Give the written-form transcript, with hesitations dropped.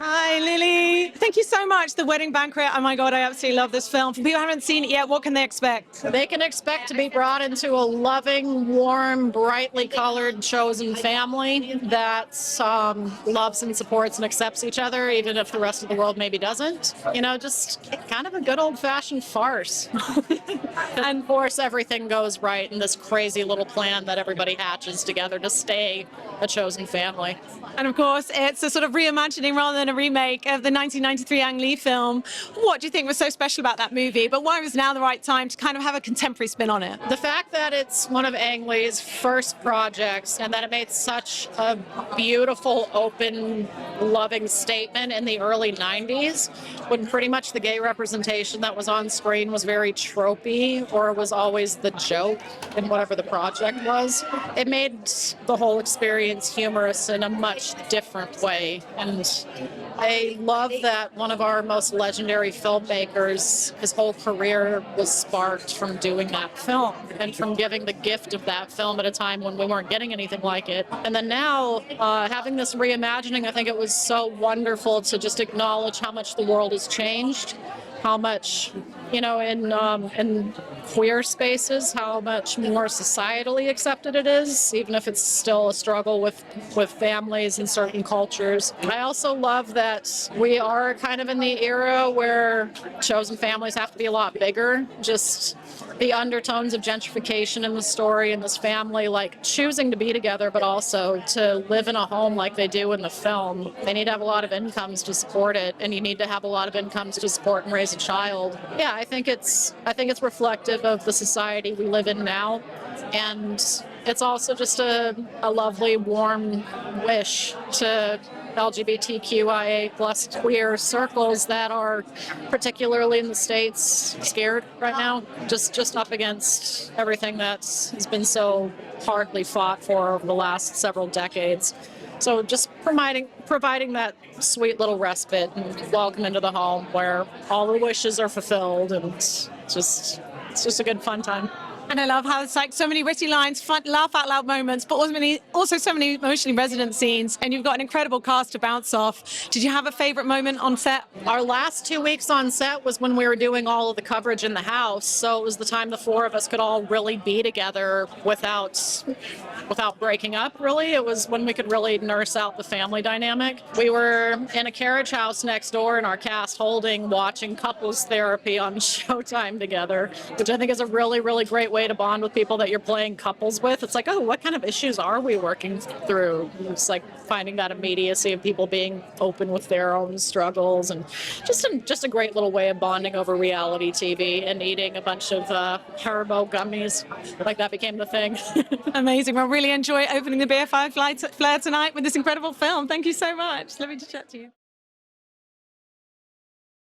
Hi, Lily. Thank you so much. The Wedding Banquet. Oh my God, I absolutely love this film. For people who haven't seen it yet, what can they expect? They can expect to be brought into a loving, warm, brightly colored, chosen family that loves and supports and accepts each other, even if the rest of the world maybe doesn't. You know, just kind of a good old-fashioned farce. And of course, everything goes right in this crazy little plan that everybody hatches together to stay a chosen family. And of course, it's a sort of reimagining rather than a remake of the 1993 Ang Lee film. What do you think was so special about that movie? But why was now the right time to kind of have a contemporary spin on it? The fact that it's one of Ang Lee's first projects and that it made such a beautiful, open, loving statement in the early 90s, when pretty much the gay representation that was on screen was very tropey or was always the joke in whatever the project was. It made the whole experience humorous in a much different way. And I love that one of our most legendary filmmakers, his whole career was sparked from doing that film and from giving the gift of that film at a time when we weren't getting anything like it. And then now, having this reimagining, I think it was so wonderful to just acknowledge how much the world has changed, how much, you know, in queer spaces, how much more societally accepted it is, even if it's still a struggle with families and certain cultures. I also love that we are kind of in the era where chosen families have to be a lot bigger. Just the undertones of gentrification in the story and this family like choosing to be together, but also to live in a home like they do in the film. They need to have a lot of incomes to support it, and you need to have a lot of incomes to support and raise a child. Yeah, I think it's reflective of the society we live in now, and it's also just a lovely, warm wish to LGBTQIA plus queer circles that are, particularly in the States, scared right now, just up against everything that has been so hardly fought for over the last several decades. So just providing that sweet little respite and welcome into the home where all the wishes are fulfilled, and it's just a good fun time. And I love how it's like so many witty lines, fun, laugh out loud moments, but also so many emotionally resonant scenes. And you've got an incredible cast to bounce off. Did you have a favorite moment on set? Our last 2 weeks on set was when we were doing all of the coverage in the house. So it was the time the four of us could all really be together without breaking up, really. It was when we could really nurse out the family dynamic. We were in a carriage house next door in our cast holding, watching couples therapy on Showtime together, which I think is a really, really great way to bond with people that you're playing couples with. It's like, oh, what kind of issues are we working through? It's like finding that immediacy of people being open with their own struggles, and just a great little way of bonding over reality TV and eating a bunch of Haribo gummies. Like that became the thing. Amazing. Well, really enjoy opening the BFI Flare tonight with this incredible film. Thank you so much. Lovely to chat to you.